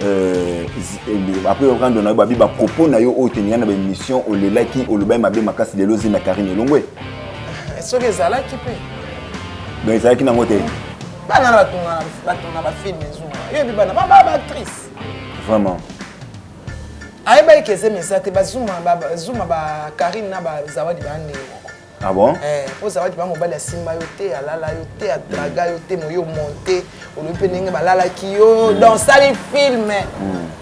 après on rendre na babi ba propos na yo o tenir na émission o le like o le ba mabe makasi lelo zina Karine Longwe est-ce que ça là qui peut donc ça qui na moté bana batunga ba film zuma yo bi bana ba actrice vraiment aye ba ikeze mesate ba zuma ba Karine na ba zawadi bande. Ah bon? Faut savoir que mobile ya simba yote alala yote a draga yote moyo monter on peut ninga balala kiyo dans ça les films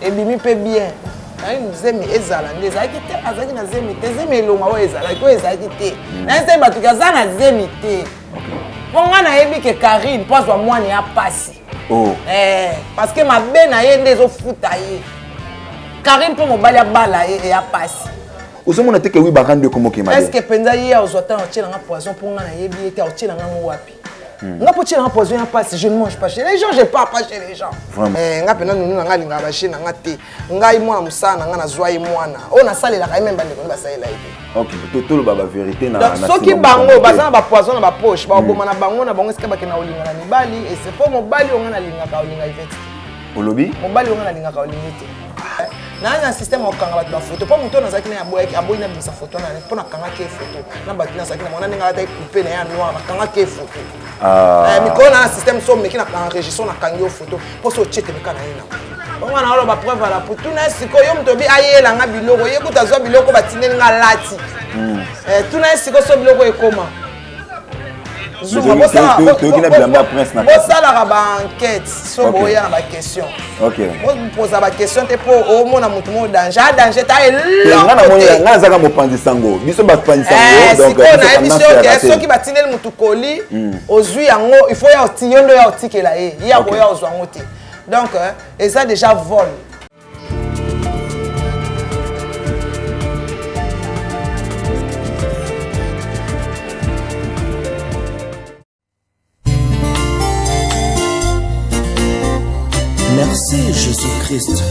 et bimi peut bien na nzemi ezala ndeza akite azaki na zemi te zemi elonga o ezala ko ezaki te na nzemi batuka za na zemi te bonga na yebi ke Karine pose wa mwani ya pasi parce que ma be na ye ndezo futa ye Karine pour mobile ya bala ya pasi. Où sont mon attaque oui barande comme qui m'a dit. Est-ce que penza hier aux autant on tient un poison pour nga na yebi était on tient un wapi. Nga pour tient un poison ya passe je ne mange pas chez les gens, je pars pas chez les gens. Nga pena nous nga linga ba chez nga te. Nga imwa musana nga na zwa imwana. On a salé la ka même bande ko ba salé la été. OK, tout le baba vérité na na. Donc soki bango bazana ba poison na ba poche, ba boma na bango na bango eske ba kena olinga na mibali et c'est pas mobali on nga na linga ka olinga ifeti. Olobi? Mobali on nga na linga ka olinga te. Na un système au kanga ba photo pas muto na zaki na boy aboyi na bisa photo na pour na kanga ke photo na ba na zaki na mona ninga ta couper na ya noir na kanga ke photo mi ko na système so meki na enregistration na kanga photo pour so check me kana ina on na olo ba preuve la pour tout na siko yo mto bi ayela nga biloko ye kuta zo biloko batine nga lati tout na siko so biloko ekoma Zuma bosa la ba enquête so boya ba question. OK. Moi pose ba question te pour au mona mutu mo danger ta nga na moya nga zaka mo pandi sango. Biso ba pandi sango donc na émission que qui ba tinel mutu koli ozui yango il faut ya otiyondo ya otikela ye. Ya boya ozwa ngote. Donc et ça déjà vol. Merci Jésus-Christ,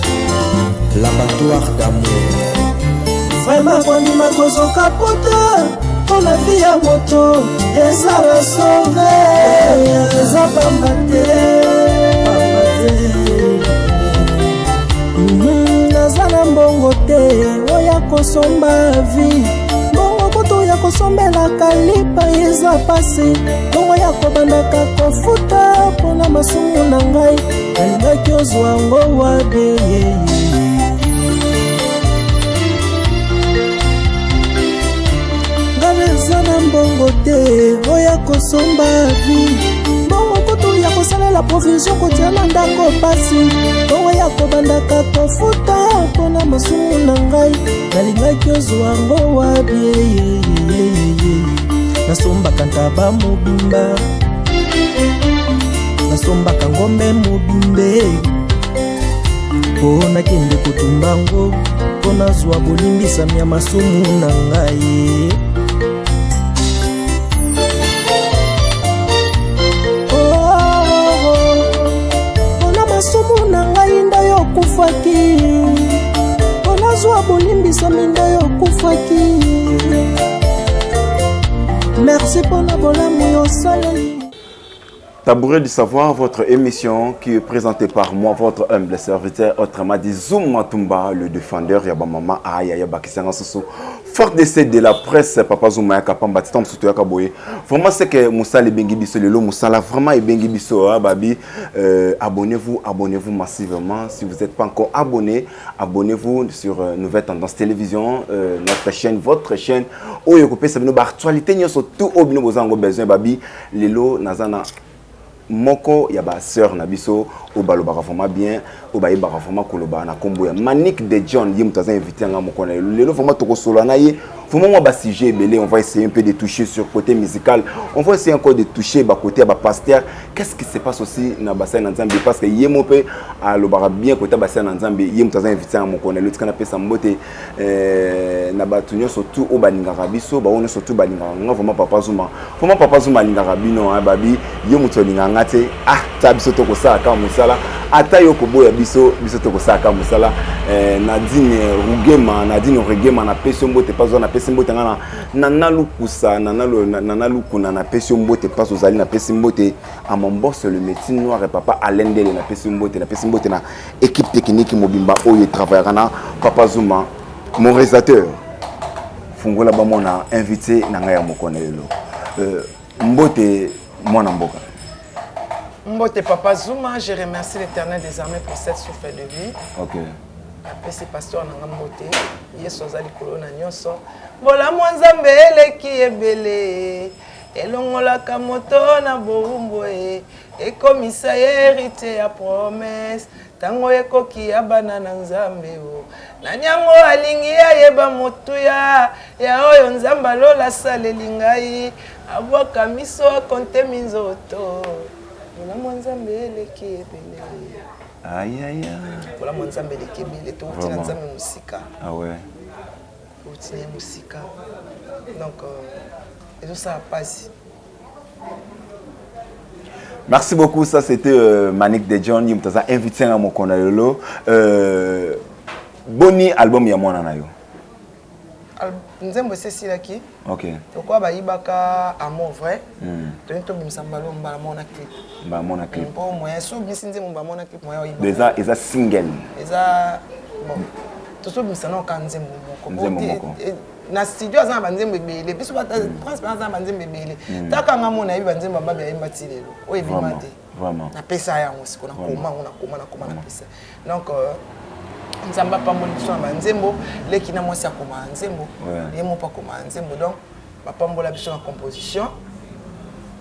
l'abattoir d'amour. Vraiment, quand il m'a causé au capote, on a vie à moto, et ça va sauver, et ça va m'atter. Nazana mbongote, oya kosomba vie. Bongo ya kosombela kalipa yeza pasi. Bongo ya kobandaka kofuta, pona masumu na ngai. Alingaki ozwa ngo wabe ngabeza na mbongo te oya kosomba vi mbongo kutu ya kosalela provision kotia na ndako pasi bongo ya kobandaka kofuta mpona masumu na ngai nalingaki ozwa ngo wabe nasombaka ntaba mobimba nasombaka ngombe mobimbe mpona kende kotumbango mpona zwa bolimbisami ya masumu na ngai mpona masumu na ngai nda yokufaki mpona zwa bolimbisami nda yokufaki merci mpona bolamu yosaleli. Tabouret du savoir, votre émission qui est présentée par moi, votre humble serviteur, autrement dit Zoum Matumba, le défendeur, Yabamama, Ayaya Bakisanga Soso, fort décès de la presse, Papa Zouma Yakapamba, Titam Souto Yakaboye. Vraiment, c'est que Moussa le Bengi Bisso, le lot Moussa là, vraiment, et Bengi Bisso, Babi, abonnez-vous massivement. Si vous n'êtes pas encore abonné, abonnez-vous sur Nouvelle Tendance Télévision, notre chaîne, votre chaîne. Oh, Yokopé, ça veut nous actualité, nous sommes tout au besoin, besoin, Babi, le lot, Nazana. Moko ya ba sœur na biso o baloba vraiment bien o ba yeba vraiment koloba na kombo ya Manique de John yim taza invité nga moko na lelo vraiment toko solo na ye vraiment moi ba sujet belé on va essayer un peu de toucher sur côté musical on va essayer encore de toucher ba côté ba pasteur qu'est-ce qui se passe aussi na bassin na Nzambe parce que yemo pe a lobara bien côté bassin na Nzambe yim taza invité nga moko na le tika na pesa mbote na batunyo surtout o baninga biso ba on surtout baninga nga vraiment Papa Zouma linga rabino babi yemo to linga ngate ah tabiso toko sa ka musa mosala ata yo koboya biso tokosaka mosala Nadine Rugema na pesi mbote pas na pesi mbote ngana na nalukusa na nalukuna na pesi mbote pas ozali na pesi mbote à mon boss le médecin noir et papa Alain Dele na pesi mbote na équipe technique mobimba oyo travaillera na Papa Zuma mon réalisateur fungola ba mona invité na ngaya mokonelo mbote mwana mboka. Mbote Papa Zuma, je remercie l'Éternel désormais pour cette souffle de vie. OK. Après c'est pasteur na mbote, yeso zali kolona nyonso. Bola mwanzambe eleki ebele. Elongola kamoto na borumbo ekomisa hérité ya promesse. Tango ekoki ya bana na nzambe o. Na nyango alingi ayeba motuya ya oyo nzamba lola saleli ngai. Aboka miso akonte minzoto. Bola mwanzambe eleki ebele. Aïe aïe aïe. Bola mwanzambe eleki ebele to utina nzambe musika. Ah ouais. Utina musika. Donc et tout ça passe. Merci beaucoup, ça c'était Manik de John, il m'a invité à mon canal. Boni album ya mwana na yo. Nzembo c'est là qui. OK. Pourquoi ba ibaka amour vrai? To bimisa mbalo mbala mona clip. Ba mona clip. Bon moyen so bisi nzembo ba mona clip moyen ibaka. Déjà eza single. Eza bon. To so bimisa no kan nzembo moko. Nzembo moko. Na studio azana banzembo ebele biso ba transparence azana banzembo ebele. Taka ngamona ibi banzembo babi ya imbati lelo. O ebimate. Vraiment. Na pesa yango sikona koma na pesa. Donc nzamba pamboli biso na banzembo leki na mwasi akoma nzembo ye mo pa koma nzembo donc bapambola biso na composition.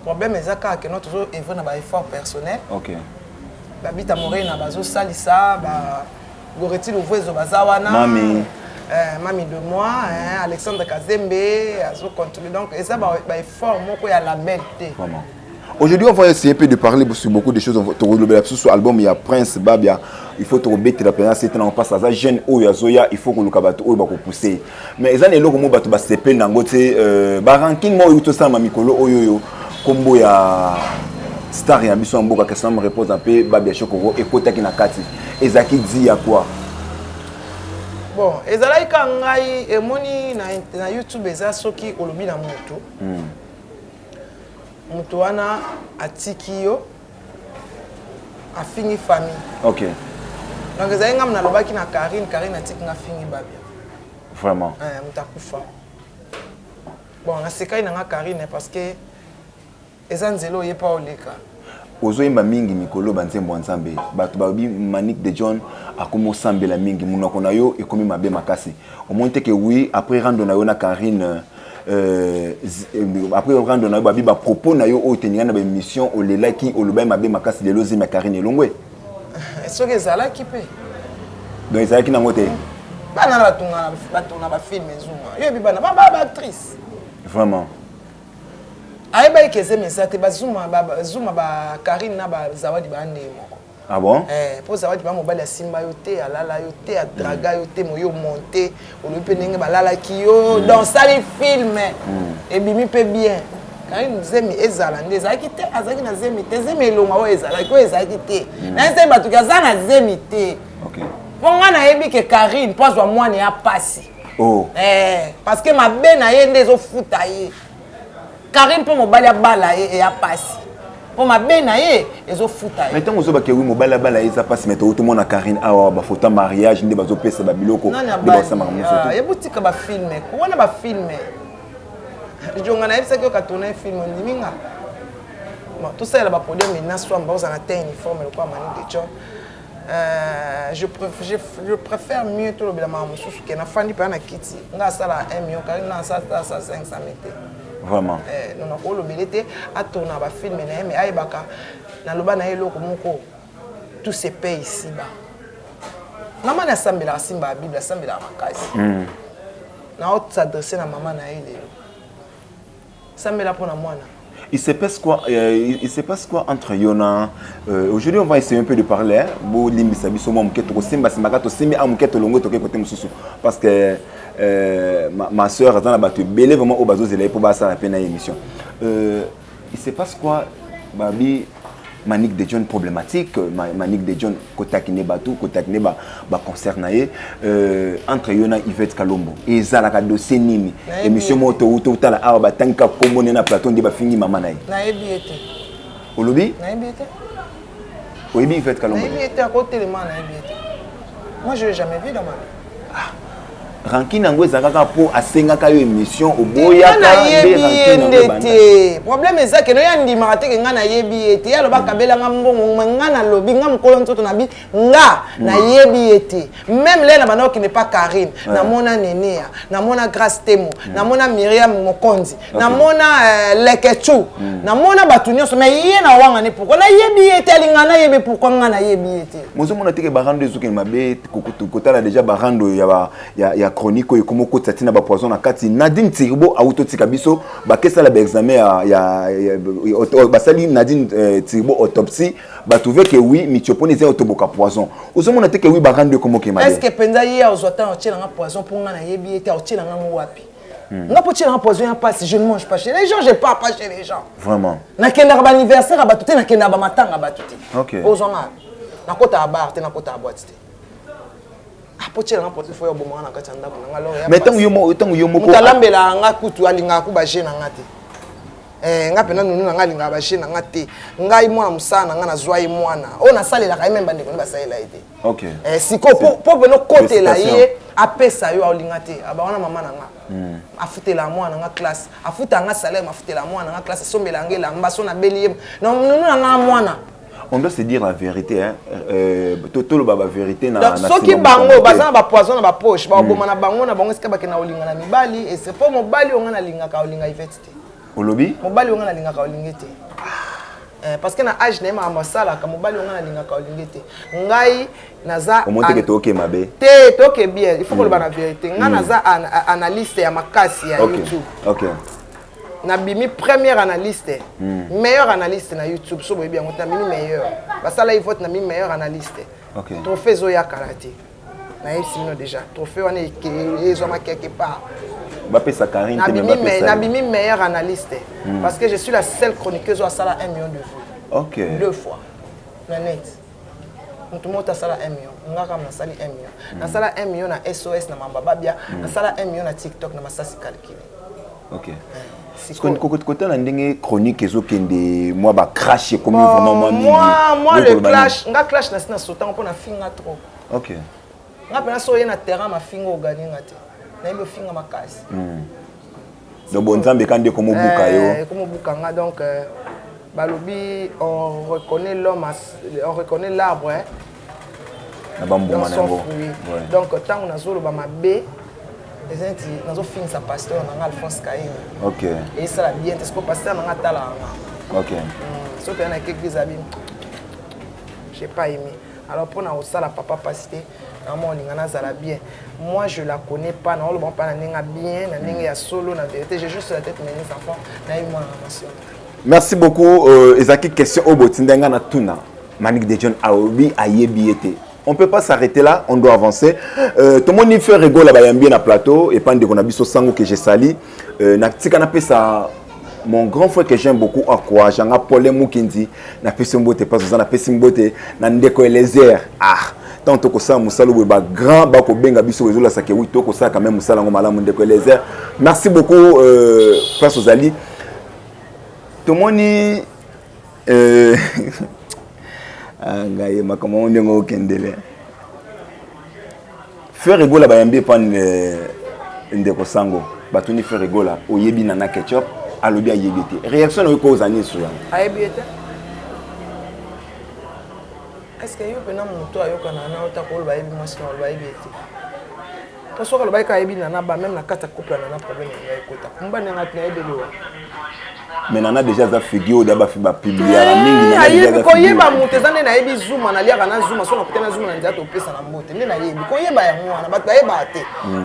Problème ezaka que notre œuvre na ba effort personnel. OK. Babita moré na bazo salisa ba goreti lovezo bazawana. Mami de moi, Alexandre Kazembe, azo contribuer donc et ça ba effort moko ya label té. Vraiment. Aujourd'hui, on va essayer de parler sur beaucoup de choses. Sur l'album, il y a Prince Babia. Il faut te remettre la présence. On passe à ça. Jeune Oyazoya, il faut que le kabato oyo bako pousser. Mais ils ont les logos mo bato ba sepe nangote. Baranking mo yuto sa mamikolo oyoyo. Kombo ya star ya biso mboka que ça me repose un peu Babia Chokoro et kota kina kati. Ezaki dit ya quoi? Bon, ezalaki ka ngai emoni na YouTube eza soki olobi na moto. Mutu wana atiki yo afini famille. OK. Donc ezali ngam na lobaki na Karine atiki nga fini Babia. Vraiment. Mutakufa. Bon, na sekai na nga Karine parce que ezanzelo ye pa oleka. Ozo imba mingi mikolo banzembo nzambe. Bato babi Manik de John akomo sambela mingi munoko na yo ekomi mabe makasi. Au moins que oui, après rando na yo na Karine après rendre na babi ba propos na yo o tenir na ba émission o lelaki o loba mabe makasi lelo zima Karine Longwe est-ce que ça là qui peut donc ça qui na ngote bana batunga ba film ezuma yo bibana ba actrice vraiment ay ba ikeze mesate ba zuma ba Karine na ba zawadi ba ande moko. Ah bon? Pour zawadi ba mobali ya simba yo te alala yo te a draga yo te moyo monter o le pe ndenge balala ki yo dans sali film et bimi pe bien Karine zemi ezala ndeza akite azaki na zemi te zemi elonga o ezala ko ezaki te na nse batu kaza na zemi te. OK. Ponga na yebi ke Karine pose wa mwana ya pasi. Oh. Parce que ma be na ye ndezo futa ye. Karine po mobali ya bala ye ya pasi. Pour ma benaye ezo futa. Mais tant ozo ba ke wi mobala bala eza passe mais tout le monde na Karine awa ba photo mariage ndé bazo pesa ba biloko de ba sama muso. Ya boutique ba filmer. Ko wana ba filmer. Jonga na yebisa ke ka tourner film ndiminga. Bon, tout ça là ba produire maintenant soit ba za na te uniforme le quoi Manik de John. Je préfère mieux tout le bela ma muso ke na fandi pa na kiti. Nga sala 1 million Karine na sa 500 mètres. Vraiment. Non ko lo belete a tourner ba film na mais ayebaka na loba na eloko moko tout se paye ici bas. Maman na sambela simba Bible sambela makasi. Na autre s'adresser na maman na ele. Sambela pour na mwana. Il se passe quoi entre Yona aujourd'hui on va essayer un peu de parler bo limbisa biso mo mketo ko simba simba to simbi a mketo longo to ke côté mususu parce que ma soeur dans la bateau belé vraiment au bazo zela pour basa la peine à émission il se passe quoi babi Manique de John problématique, Manique de John Kotakine Batou, Kotakine ba concerné entre Yona Yvette Kalombo. Et Zalaka dossier nini. Émission moto ou tala arba tanka comme na plateau de ba fini mama naï. Na ebiete. Olobi? Na ebiete. Oyebi Yvette Kalombo. Na ebiete à côté de moi na ebiete. Moi je l'ai jamais vu dans ma vie. Rankine ngwe zakaka po asenga ka yo émission oboya ka ndete problème eza ke no yandi marate ke ngana yebi ete ya loba kabela ngambongo ngana lobi ngam kolo ntoto na bi nga na yebi ete même là na bana qui n'est pas Karine na mona Nenea na mona Grace Temo na mona Myriam Mokonzi na mona Lekechu na mona batunyo so mais yé na wanga ne pourquoi na yebi ete alingana yebi pourquoi ngana yebi ete mozo mona teke barando ezuki mabe kotala déjà barando ya chronique et comment côté tina ba poison na kati Nadine Tiribo autotika biso ba kesa la ba examen ya ba sali Nadine Tiribo autopsie ba trouver que oui Michopone c'est autoboka poison ozo mona teke oui ba rendre comment ke mabe est-ce que penza hier ozota otela nga poison pour nga na yebi ete otela nga wapi nga potela nga poison ya passe je ne mange pas chez les gens je pars pas chez les gens vraiment na kenda ba anniversaire ba tuté na kenda ba matanga ba tuté OK ozo nga na kota ya bar te na kota ya boîte te mais tant yo moko mutalambela nga kutu alinga ku ba jeune nga te nga pena nunu nga linga ba jeune nga te ngai mwana musana nga na zwai mwana o na salela ka même bande ko ba salela ite OK siko po beno côté la ye apesa yo alinga te aba wana mama na nga afutela mwana nga classe afuta nga salaire afutela mwana nga classe sombela ngela mbaso na belie non nunu nga mwana. On doit se dire la vérité, hein. Tout le baba vérité na. Donc ceux qui bango, bazana ba poison na ba poche, ba boma na bango na bango eska ba kena olinga na mibali et c'est pas mobali onga na linga ka olinga Yvette. Olobi? Mobali onga na linga ka olinga te. Parce que na âge na ma masala ka mobali onga na linga ka olinga te. Ngai naza. Comment te to ke mabe? Te to ke bien, il faut que le bana vérité. Nga naza analyste ya makasi ya YouTube. OK. Nabimi première analyste, meilleur analyste na YouTube, so boyebi yango tamini meilleur. Basala vote na mi meilleur analyste. OK. Trophée Zoya Karate. Na yebisino déjà. Trophée wana ezoma quelque part. Ba pesa Karine te même ba pesa. Nabimi meilleur analyste parce que je suis la seule chroniqueuse à sala 1 million de vues. OK. 2 fois. Na net. Tout le monde a sala 1 million. Ngaka na sali 1 million. Na sala 1 million na SOS na Mamba Bia, na sala 1 million na TikTok na Masasi calculé. OK. Côté la ndenge chronique ezokende moi ba crash comme vraiment moi le clash nga clash na sina sautant pour na finga trop. OK. Nga pena so na terrain ma finga ogani ngate. Na ibo finga makasi. Donc bon nzambe kande comme buka yo. Comme buka nga donc balobi on reconnaît l'homme on reconnaît l'arbre hein. Na bamboma na ngo. Donc tant on a zolo ba mabe les enti nazo fin sa pasteur na Alphonse Kaïn. OK. Et ça la bien est-ce que pasteur na tala. OK. Sauf qu'il y en a quelques habits. J'ai pas aimé. Alors pour na ça la papa pasité maman lingana za la bien. Moi je la connais pas na on pas na ninga bien na ninga ya solo na vérité j'ai juste la tête mes enfants na eu moi mention. Merci beaucoup Ezaki question au botindenga na tuna. Manique de John Aobi ayebi été. On ne peut pas s'arrêter là, on doit avancer. Tout le monde fait rigolo là-bas, bien à plateau. Et pas de qu'on a biso sango que j'ai sali. Ça, mon grand frère que j'aime beaucoup, à quoi j'en ai Paul Moukindi. Na pesi mbote, pas ça, na pesi mbote, na ndeko les airs. Ah, tant que ça, Moussalo, ba grand, ba ko benga biso réseau la sake oui, toko ça quand même Moussala ngomala ndeko les airs. Merci beaucoup, Frère Sozali. Tout le monde ngaye makama ondengo okendele faire rigola bayambi pan ndeko sango batuni faire rigola oyebi na ketchup alobi ayebite réaction no ko zani sur ayebite est-ce que yo pena moto ayoka na na otakolo bayebi mwasi na bayebite to soka lo bayika ayebi na ba même na kata couple na problème ya ekota mbana ngati na ebelo mais nana déjà za figure d'aba fi ba publier la mingi na yebi ko yeba mutezane na yebi zuma na liaka na zuma so na kutena zuma na nzato pesa na mbote ne na yebi ko yeba ya mwana bato yeba te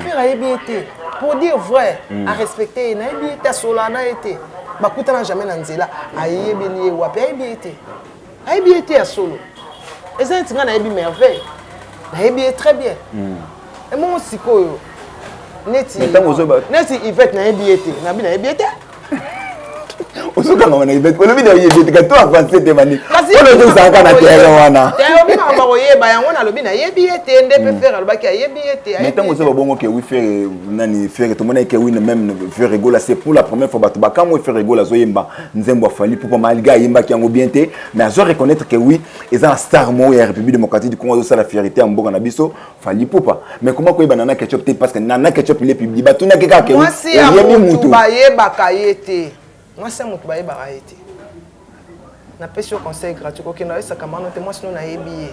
faire yebi été pour dire vrai à respecter na yebi été sola na été bakutana jamais na nzela ayebi lié wapi yebi été solo ezenti nga na yebi merveille na yebi très bien et mon sikoyo neti Yvette na yebi été na bi na yebi été Osoka ngana ibet. Olobi na yebet ka to avancer te mani. Olo to saka na terre wana. Te obi ma ba koyeba yango na lobi na yebi ete nde pe faire alobaki yebi ete. Mais tant que ça va bon que oui faire nani faire tout monde que oui même faire rigola c'est pour la première fois bato ba quand moi faire rigola zo yemba nzembo fali pour malga yemba ki yango bien te mais à reconnaître que oui ils ont star mo ya République démocratique du Congo ça la fierté en boka na biso fali poupa mais comment ko banana ketchup te parce que nana ketchup il est public bato na keka ke moi si amutu ba yeba kayete moi c'est amutu ba yeba kayete na pesi au conseil gratuit ko kena ça kamano te moi sinon na yebi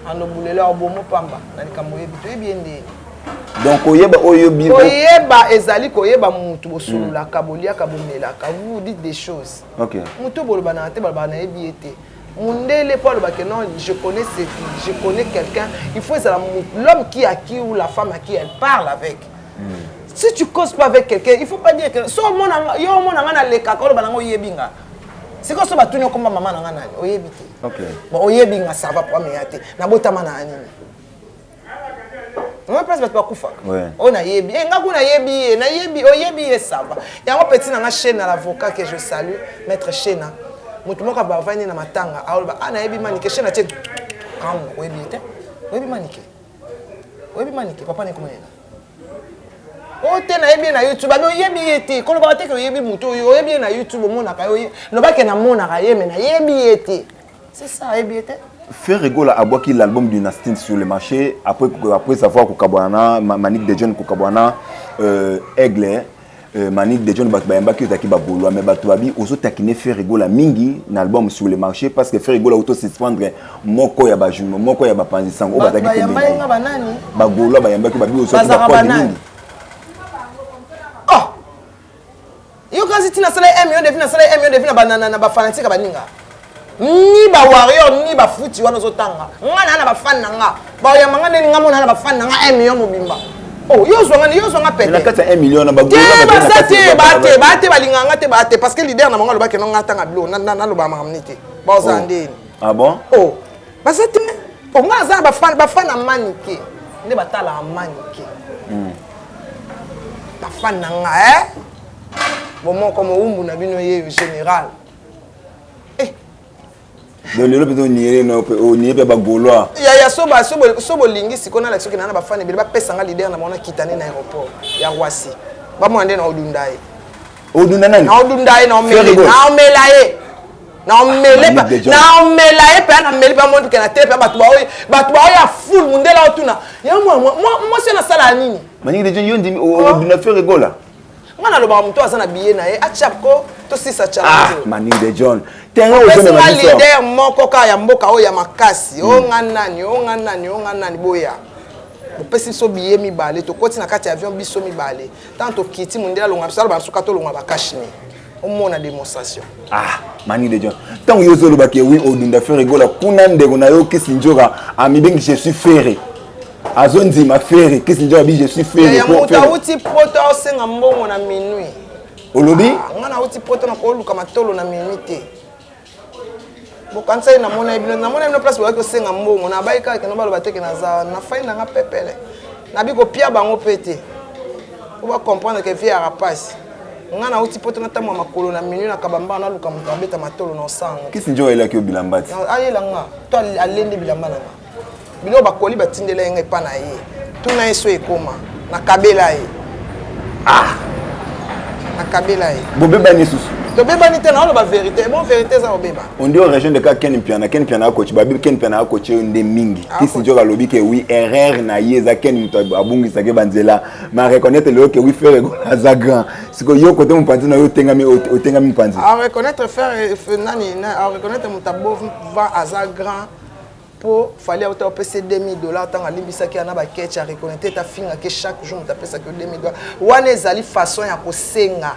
ando bulela obomo pamba na likambo yebi to yebi ende. Donc oyeba oyobi oyeba ezali koyeba mutu bosulula kabolia kabomela ka vous dites des choses. OK. Mutu boloba na te baloba na yebi ete. Mundele Paul Bakenon, je connais quelqu'un, il faut c'est l'homme qui à qui ou la femme à qui elle parle avec. Si tu causes pas avec quelqu'un, il faut pas dire que so mon yo mon na le kakolo banango yebinga. C'est quoi ça va tourner comme maman na nani oyebiti. OK. Bon oyebinga ça va pas meate. Na botama na anini. On place pas kufa. On a yebi. Nga kuna yebi, na yebi oyebi ça va. Il y a un petit na chaîne à l'avocat que je salue, maître Chena. Mutu moka ba vani na matanga aoloba ana yebi manike chaîne atie. Quand oyebi te. Oyebi manike. Oyebi manike papa ne komena. O te na yebi na YouTube, ba oyebi ete. Ko ba te ko yebi mutu oyebi na YouTube mona ka oyebi. No ba ke na mona ka yeme na yebi ete. C'est ça yebi ete. Faire rigoler à boire l'album Dynastie sur le marché après savoir que Kabwana Manique de John Kabwana Aigle Manique de John Bakbayamba qui est babolo mais batuabi aussi takine faire rigoler mingi l'album sur le marché parce que faire rigoler auto suspendre moko ya bajumo moko ya bapanzisang o bataki ko bayamba banani bagolo bayamba ki babi aussi ba mingi oh yo kazi tina sala M yo devina sala M yo devina banana na ba fanatique baninga ni ba warrior ni ba futi wana zotanga ngana na ba fan nanga ba ya mangane ni ngamona na ba fan nanga 1 million mobimba oh yo zonga pete na kata 1 million na ba gola ba te balinganga te ba te parce que leader na mangalo ba ke no ngata ngablo na lo ba mangamnite ba ozandeni ah bon oh ba sati oh ngaza ba fan na manike nde batala manike ba fan nanga bon mo comme umbu na bino ye général. Donc le peut nier no nier ba goloa ya sobo lingi sikona la soki na ba fane ba pesanga leader na mona kitane na aéroport ya Roissy ba mo ande na odundaye nani na odundaye na omelaye pa na meli ba mo ke na tele pa batu ba ya full mundela otuna ya mo se na sala nini mani de John yondi oduna faire rigola ngana lo ba mtu azana biye na ye achapko to sisa cha mani de John tenga o jone ma leader moko ka ya mboka o ya makasi o nganani boya bopesi so biye mibale to koti na kati avion biso mibale tanto kiti mundela longa bisala ba suka to longa ba kashini o mona démonstration mani de John tango yozo lo ba ke oui odunda faire rigola kuna ndeko na yo kisinjoka amibengi je suis ferré azondi ma ferré kisinjoka bi je suis ferré ya muta uti poto o senga mbongo na minui olobi ngana uti poto na ko luka matolo na minui te bokansa na mona ibino place ba ko senga mbongo na baika ke no balo bateke na za na faina nga pepele na biko pia bango pete ko ba comprendre que vie arapace ngana uti poto na tamwa makolo na minui na kabamba na luka mutabeta matolo na sango kisinjoka ila ki obilambati ayela nga to alende bilamba na bilo bakoli batindela yenga epa na ye tuna yeso ekoma na kabela ye na kabela ye bobeba ni susu to beba ni te na ba vérité bon vérité za obeba on dit en région de Ken Piana coach babi Ken Piana coach nde mingi kisinjoka lobi ke oui erreur na yeza Ken muto abungi sake banzela ma reconnaître le que oui faire za grand siko yo côté mon panzi na yo tengami panzi à reconnaître faire nani à reconnaître mutabo va aza grand pour fallait auto PC $2000 tant alimbisa ki ana ba ketch à reconnaître ta finga que chaque jour mutapesa que $2000 wana ezali façon ya kosenga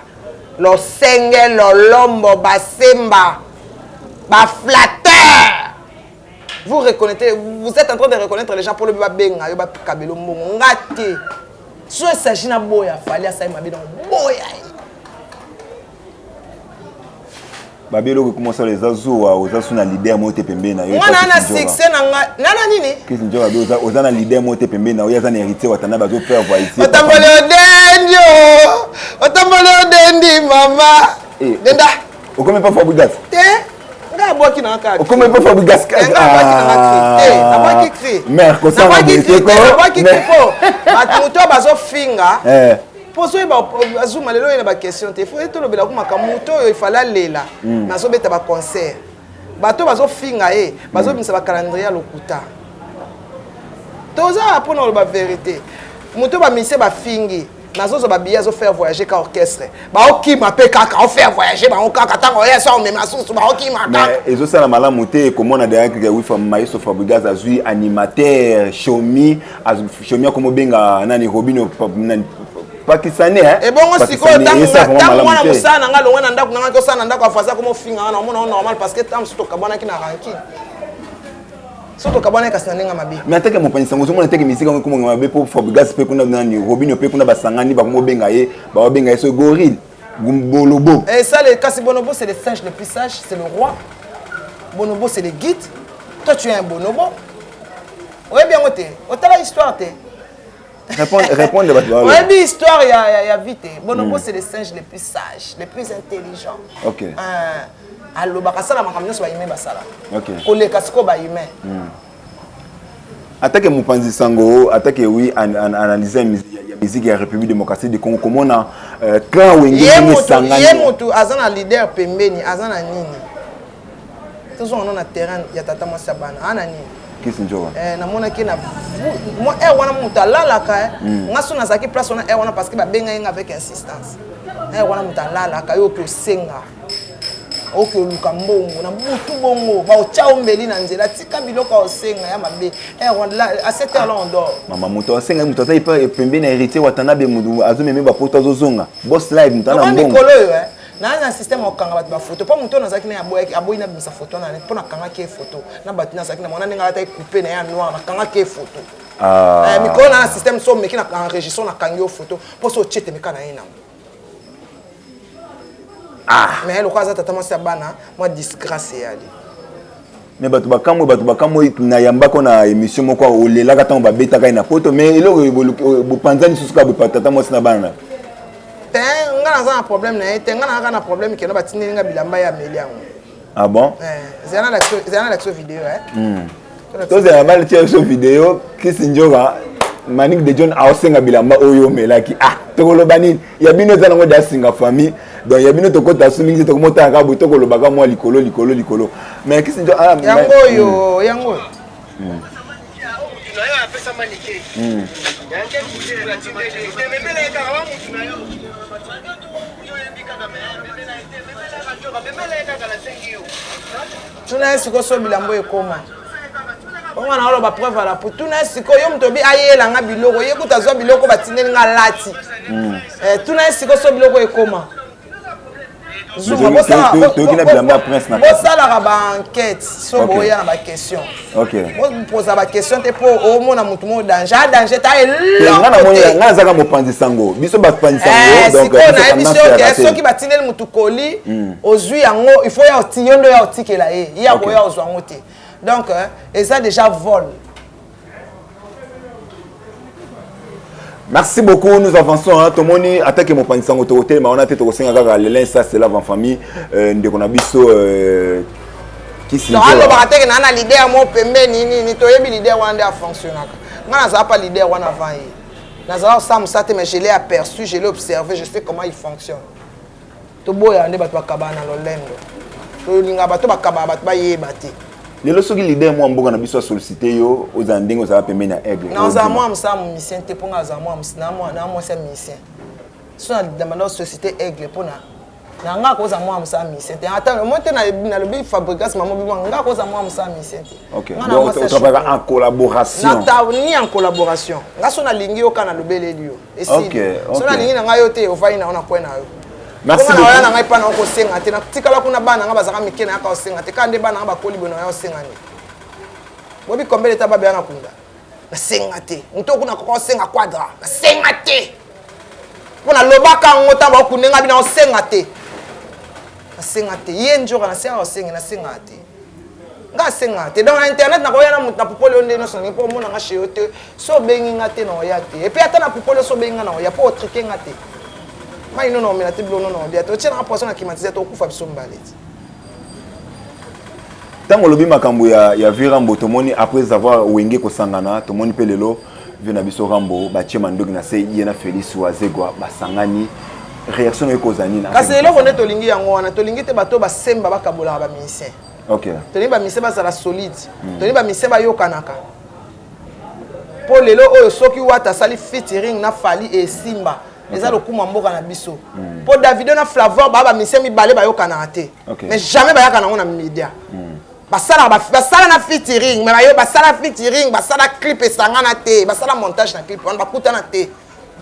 lo senge lo lombo basemba ba flatteur vous reconnaissez vous êtes en train de reconnaître les gens pour le babenga yo ba kabelo mbongo ngate so il s'agit na boya fallait ça mabe dans boya babelo ko commencer les azoa ozasu na leader mo te pembe na yo ngana na succès na nana nini kisinjoka do ozana leader mo te pembe na yo yazana héritier watana bazo faire voir ici otambole odendi mama denda Comment pas Fabregas? Nga boki na ka. Comment pas Fabregas? Nga boki na ka. Na boki cri. Mère ko ça va bien ko. Na boki ko. Atuto bazo finga. Poso ba azuma lelo ina ba question te. Faut to lobela ko makamuto il fallait lela. Na so beta ba concert. Bato bazo finga bazo bimisa ba calendrier lokuta. Toza apona lo ba vérité. Muto ba mise ba fingi. Nazo ba biya zo faire voyager ka orchestre. Ba okima pe kaka o faire voyager ba okaka tango yeso o mema susu ba okima kaka. Mais ezo sala malamu te comme on a derrière que oui Maïso Fabregas azui animateur Shomi comme benga nani Robino nani Pakistanais hein. Et bon siko tango wana musana nga longwa na ndako nga ko sana ndako afaza comme finga na mona normal parce que tam suto kabana ki na ranki. Surtout kabana kasi nanenga mabe. Mais atake mo panisa ngozo mona teke misika ko mo mabe pour Fabregas pe kuna nani Robino pe kuna basangani ba ko benga ye ba benga so gorille Bonobo. Et ça le kasi Bonobo c'est le singe le plus sage, c'est le roi. Bonobo c'est le guide. Toi tu es un bonobo. Ouais bien oté. Otala histoire té. Répondre bah. Ouais bien histoire il y a vite. Bonobo c'est le singe le plus sage, le plus intelligent. OK. Allo bakasala makamyo so ba yime basala. OK. Koleka siko ba yime. Attaque Mopanzi Sango, attaque oui analyser la musique de la République démocratique du Congo comment on a quand Wengi Sangani. Yemoto azana leader pembeni azana nini. Tous on a terrain ya tata Masabana ana nini. Qu'est-ce que na mona ki na moi wana mutala la ka ngaso na zaki place on wana parce que ba benga nga avec insistance. Wana mutala la ka yo ko senga. Oke luka mbongo na mutu bongo ba ochao mbeli na nzela tika biloko osenga ya mabe à 7 heures là on dort mama muto osenga muto za ipa pembe na héritier watanabe mudu azomeme ba poto azozonga boss live mutana mbongo mikolo yo na système okanga bat ba photo pa muto na zaki na aboyi na bimisa photo na pona kanga ke photo na batina zaki na mona ninga ta couper na ya noir na kanga ke photo mikolo na système so meki na enregistration na kangio photo po so chete meka na ina. Mais le croise tata Masabana moi disgrâce ali. Mais batu bakamwe na yamba ko na émission moko olela ka tan ba beta ka na poto mais eloko bopanzani susuka bo tata Masabana. Nga na problème na ete nga na problème ke no batini nga bilamba ya meliango. Ah bon? Zana l'action vidéo Toi c'est la mal sur vidéo qui sinjoga Manik de John Aosenga bilamba oyo melaki tokolo banini ya bino za nango da singa famille donc ya bino tokota sumingi tokomota ka buto kolo baka mwa likolo mais kisi ndo yango yango tuna siko so bilambo ekoma on a alors ba preuve à la pour tuna siko yo mtobi ayela nga biloko yekuta zo biloko batineli nga lati tuna siko so biloko ekoma zuma bosala ba enquête so boya na ba question. OK on pose ba question te pour au mona mutu mo danger ta nga zaka Mopanzi Sango biso ba Mopanzi Sango donc na émission soki batineli mutu koli ozui yango il faut ya otiyondo ya otikela ya boya ozwa ngote. Donc, et ça déjà vole. Merci beaucoup, nous avançons. Tout le monde attaque mon panier sans autorité, mais on a été au Sénégal, le linge, ça c'est là en famille. On a biso qui s'y non, alors, on a l'idée à mon pembe, ni toi, l'idée à fonctionner. On n'a pas l'idée à avant. Mais je l'ai aperçu, je l'ai observé, je sais comment il fonctionne. Tout beau, il y a un débat à Kabana, l'Olendo. Tout le monde a yébati. Les leçons qui l'idée moi mboka na biso solliciter yo aux andingo za pembe na aigle. Non za moi amsa musicien te ponga za moi amsina moi c'est musicien. So na demande société aigle pona. Na nga ko za moi amsa musicien te. Attends, moi te na le bi Fabregas maman bi nga ko za moi amsa musicien te. OK. Donc on travaille en collaboration. Na ta ni en collaboration. Nga so na lingi yo kana lobele liyo. OK. So na lingi na nga yo te ovai na ona kwena yo. Merci beaucoup. On a ngai pa na ko senga te na tikala kuna bana nga bazaka mikena ya ka senga te kande bana nga ba koli bono ya senga ni. Bobi kombele ta ba bana kunda. Na senga te. Nto kuna ko senga quadra. Na senga te. Kuna lobaka ngota ba kunenga bina o senga te. Na senga te. Ye njoka na senga o senga na senga te. Nga senga te. Dans internet na ko ya na popole onde no so ni po mona nga sheote so bengi nga te na o ya te. Et puis ata na popole so bengi nga na o ya po triquer nga te. mai non mais la table non bien to tient un poisson qui m'a to kufa biso mbaleti tango lobi makambo ya virambo tomoni après avoir wenge ko sangana tomoni pelelo vina biso rambo ba chema ndogi na se yena Félix Wazegwa basangani réaction eko zani na kasi eloko ne tolingi yango wana tolingi te bato ba semba bakabola ba musicien OK tolingi ba musicien ba sala solide tolingi ba musicien ba yokanaka po lelo oyo soki wata sali featuring na Fally et Simba eza lokuma mboka na biso po Davido na Flavor ba musicien mibale ba yokana te mais jamais ba yakana na media basala na featuring mais bayo basala featuring basala clip esangana te basala montage na clip on ba kutana te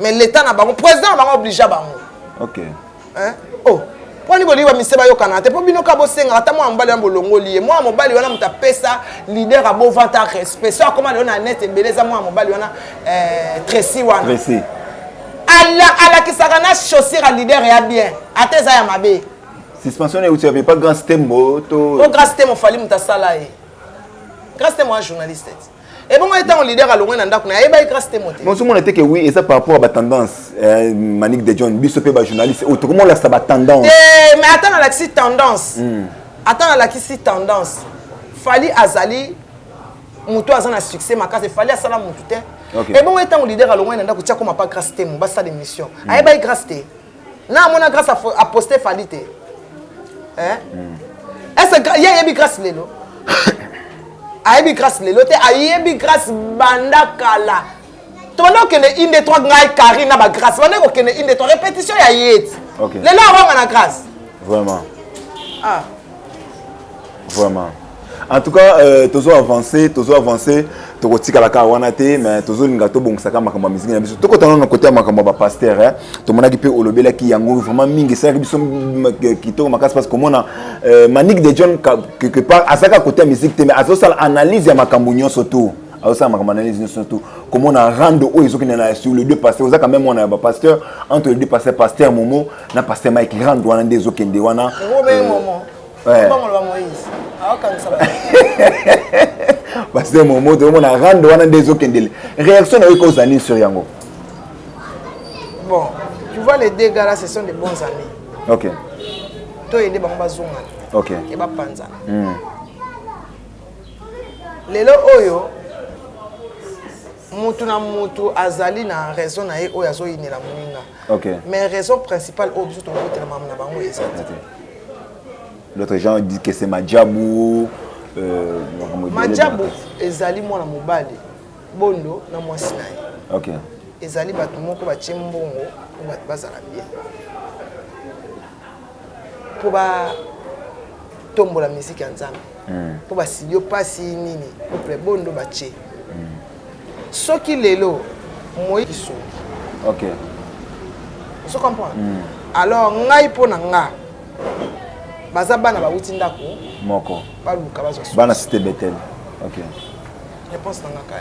mais l'état na bango président ba obligé bango OK hein oh poni boli ba miseba yokana te po bino ka bosenga ata mo mbali ya bolongo lié mo mobali wana muta pesa leader a bo vanta respect so comment on net ebeleza mo mobali wana Tracy wana Tracy ala kisaka na chaussure à leader ya bien ateza ya mabe suspension et tu avais pas grand système moto au grand système Fally muta sala e grand système un journaliste et bon étant leader à loin ndako na eba grand système moté non seulement était que oui et ça par rapport à la tendance Manique de John biso pe ba journaliste autrement là ça ba tendance mais attends la qui tendance attends la qui tendance Fally azali muto azana succès makase Fally asala mutu te et bon étant leader à loin ndako tia comme pas grand système ba ça d'émission eba grand système na mona grâce à poster Fally te hein est-ce que yebi grâce lelo ayebi grâce lelo te ayebi grâce banda kala tono que ne inde trois ngai karina ba grâce banda ko que ne inde trois répétition ya yet lelo avanga na grâce vraiment vraiment en tout cas tozo avancer tokotika la kawana te mais tozo linga to bongisa makambo musique na biso tokotana na côté makambo ba pasteur hein tomonaki pe olobela ki yango vraiment mingi ça biso kitoko makasi parce que mona Manique de John quelque part asaka côté musique te mais azosala analyse ya makambo nyonso tout azosala makambo analyse nyonso tout comment on a rendre o izo kina sur les deux pasteurs ozaka même on a ba pasteur entre les deux pasteurs pasteur Momo na pasteur Mike rendre wana ndezo kende wana Momo ouais bon on Moïse parce que mon mot de mon a rendre wana des okendele réaction na cause ani sur yango bon tu vois les dégâts là ce sont des bons amis OK to yende bango bazonga OK et ba panzana lelo oyo mutu na mutu azali na raison na ye oyo azo yinela muninga OK mais raison principale au biso to kotela mamu na bango ezati l'autre gens dit que c'est Madjabou Madjabou ezali mwana mobali bondo na mwasi na ye OK ezali bato moko batie mbongo bato bazala bien po ba tombola musique ya nzambe po basilio pasi nini couple bondo batie soki lelo moyi kiso OK vous comprenez alors ngai po na nga baza bana ba wuti ndako moko baluka bazo bana cité Bethel OK réponse na ngaka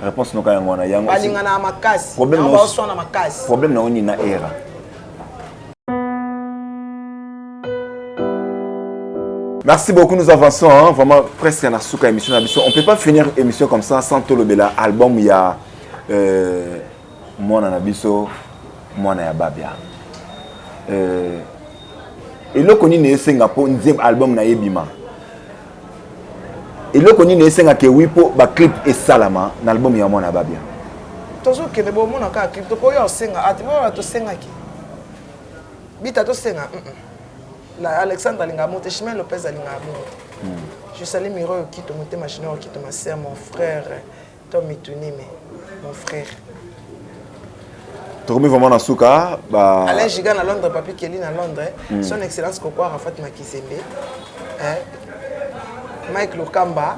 réponse noka yango na yango balinga na makasi problème ba so na makasi problème na oni na era merci beaucoup nous avançons hein, vraiment presque na suka émission na biso on peut pas finir émission comme ça sans tolobela album ya mwana na biso mwana ya babia eloko nini esenga po nzem album na yebima eloko nini esenga ke wipo ba clip esalama na album ya mwana babia tozo kende bo mona ka clip to ko yo senga ati bo to senga ki bita to senga la Alexandre Linga monte chemin Lopez Linga monte je salue Miro qui to monte machine qui to ma sœur mon frère Tommy Tunime mon frère Tokomi vraiment na suka ba Alain Giga na Londres Papi Kelly na Londres son excellence Koko Arafat Makizembe Mike Lokamba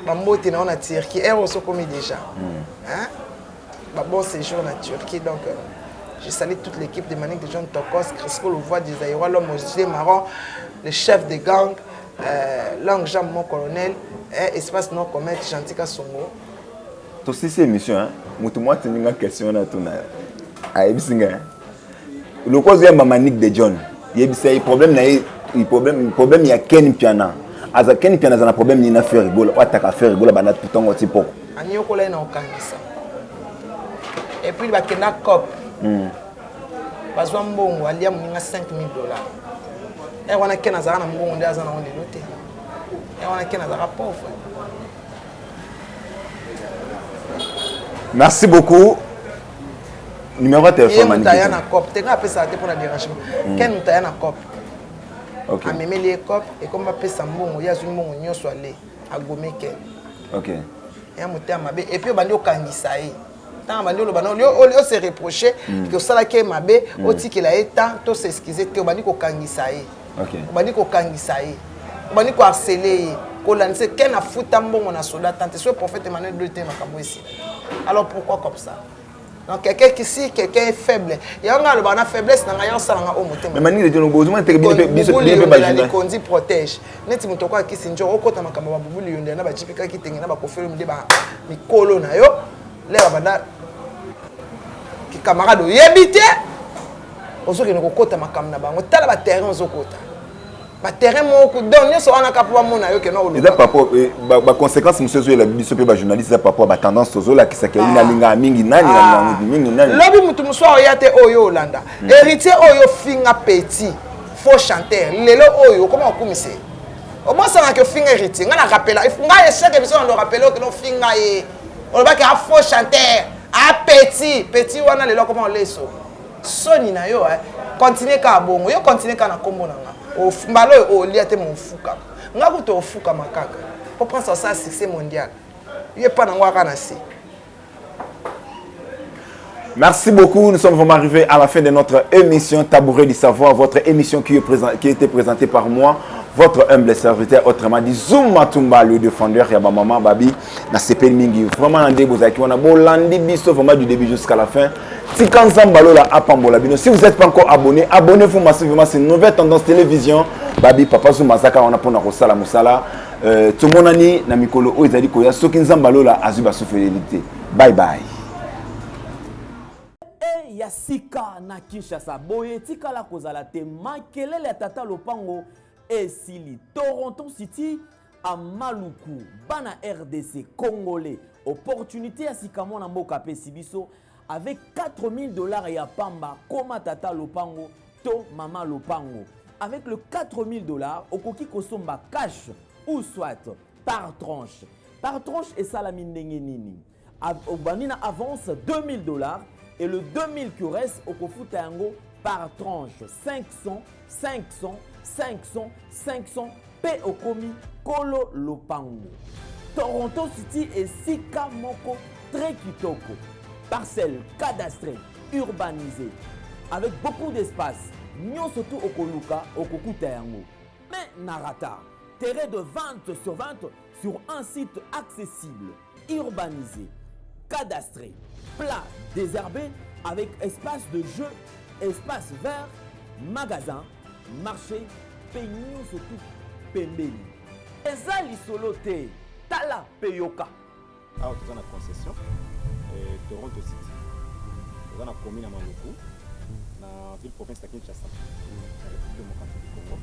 Bambote na Turquie et on commis déjà bon séjour en Turquie donc je salue toute l'équipe de Manique de John Tokos Crisco le voix des Aïrois l'homme aux yeux marrons le chef de gang Lang Jean mon colonel espace non commun Gentika Songo to c'est émission hein mutu moi tinga question na tuna ayebisinga le cause ya Manique de John yebisa problème na problème ya Ken Piana aza Ken Piana za problème ni na faire rigolo ataka faire rigolo bana tutongo tipo anyoko la na okangisa et puis bakenda cop bazwa mbongo alia moninga 5 000 $. Wana ke nazaka na mbongo nde aza na on lelo te. Wana ke nazaka pauvre. Merci beaucoup. Numéro de téléphone Manique. Il y a un cop. Tu as appelé ça pour la dérangement. Quel nous a un cop? Ok. A même les cop et comme on appelle ça bon, il y a une bon union soit allé à Gomeke. Ok. Et un moteur mabé et puis on va dire au Kangisaï. Tant on va dire le banon, on se reprocher que ça là qui est mabé, au tic qu'il a été tant s'excuser que on va dire au Kangisaï. Ok. On va dire au Kangisaï. On va dire qu'on harceler. Qu'on lance qu'un a foutu un bon on a soldat tant que ce prophète Emmanuel de thème à Kaboissi. Alors pourquoi comme ça? Donc quelqu'un qui si quelqu'un est faible, il y a une faiblesse dans la ça au moteur. Mais mani de besoin de bien conduit protège. Net mutoko qui sinjo okota makamba babulu yonde na ba chipika kitengi na ba kofelo mde ba mikolo na yo. Le banda ki camarade yebite. Ozoki ne kokota makamba na bango tala ba terrain ozokota. Ba terrain moko don nyoso wana kapo mona yo ke no oluka. Eza papa ba conséquence monsieur zo la biso pe ba journaliste za papa ba tendance tozo la kisaka ina linga mingi nani mingi nani. Lobi mutu muswa oyate oyo Olanda. Héritier oyo finga petit faux chanteur. Lelo oyo comment okumise. Au moins ça na que finga héritier. Ngana rappela nga échec émission on rappeler que no finga e. On va que a faux chanteur, a petit wana lelo comment on leso. Soni na yo continuer ka bongo. Yo continuer ka na kombo nanga. Au malo au liate mon fuka. Nga kuto ofuka makaka. Pour prendre ça succès mondial. Il est pas dans wa kana si. Merci beaucoup. Nous sommes vraiment arrivés à la fin de notre émission Tabouret du Savoir, votre émission qui a été présentée par moi, votre humble serviteur, autrement dit Zoum Matumba, le défendeur, Yaba Mama Babi, na CP Mingi. Vraiment, on a bolandi biso vraiment du début jusqu'à la fin. Si vous n'êtes pas encore abonné, abonnez-vous massivement. C'est une nouvelle tendance télévision. Babi, Papa Zoumazaka, on a pour Narosala Moussala. Tout le monde a na mikolo o ezali koya soki nzambalola azuba souffrélité. Bye bye. Ya sika na Kinshasa boye tikala kozala te makelele ya tata lopango esili Toronto City à Maluku bana RDC congolais opportunité ya sika mona mboka pe sibiso avec 4 000 $ ya pamba koma tata lopango to mama lopango avec le 4 000 $, okoki kosomba cash ou soit par tranche et salami ndenge nini. Obanina avance 2 000 $. Et le 2000 qui reste au Kofuta yango par tranche 500, 500, 500, 500 P Okomi Kolo Lopango. Toronto City et Sika Moko très kitoko. Parcelle cadastrée, urbanisée, avec beaucoup d'espace. Nyon surtout au Koluka, au Kokuta yango. Mais Narata, terrain de vente sur un site accessible, urbanisé, cadastré, plat, désherbé, avec espace de jeu, espace vert, magasin, marché, peignon surtout pembeni. Ezali solote, tala peyoka. Alors, tu as une concession, Toronto City. Tu as une commune à Maluku, dans la ville province de Kinshasa, dans la République démocratique du Congo.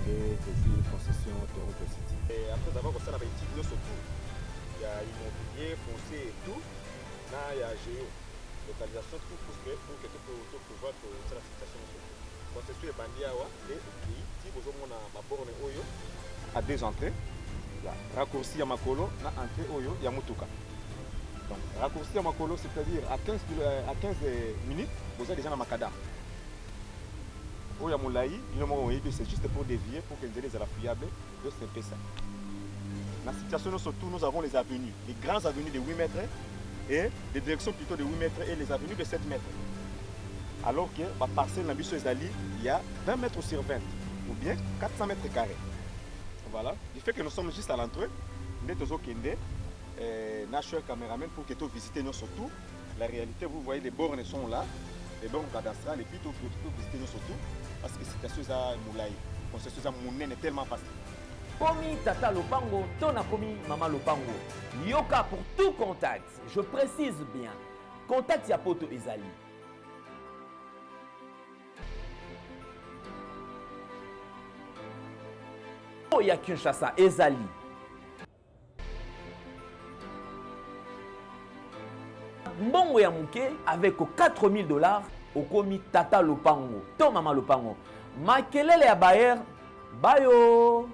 Et c'est une concession Toronto City. Et après avoir fait la politique, surtout, il y a immobilier, foncier et tout. Il y a géo, localisation, tout pour que tu peux pouvoir la situation. Concession est bandit et si vous avez ma borne Oyo, à 2 entrées, raccourci à Makolo, na entrée Oyo, il y a Mutuka. Donc, raccourci à Makolo, c'est-à-dire à 15 minutes, vous êtes déjà dans Makada. Oya Moulaï, c'est juste pour dévier, pour que les ailes soient fiables, de c'est ça. Dans la situation, surtout, nous avons les avenues, les grandes avenues de 8 mètres. Et des directions plutôt de 8 mètres et les avenues de 7 mètres. Alors que la parcelle Nabiso Ezali, il y a 20 mètres sur 20 ou bien 400 mètres carrés. Voilà. Du fait que nous sommes juste à l'entrée, nous sommes National Cameraman pour que tu visites nous surtout. La réalité, vous voyez, les bornes sont là, les bornes cadastrales, et puis tu peux visiter nous surtout parce que c'est situation à Moulaï. C'est situation à Moulin est tellement facile. Komi tata lopango, tona komi mama lopango. Yoka pour tout contact. Je précise bien. Contact ya poto ezali. Ya Kinshasa ezali. Mbongo ya muke avec 4 000 $. okomi tata lopango to mama lopango makelele ya bayer bayo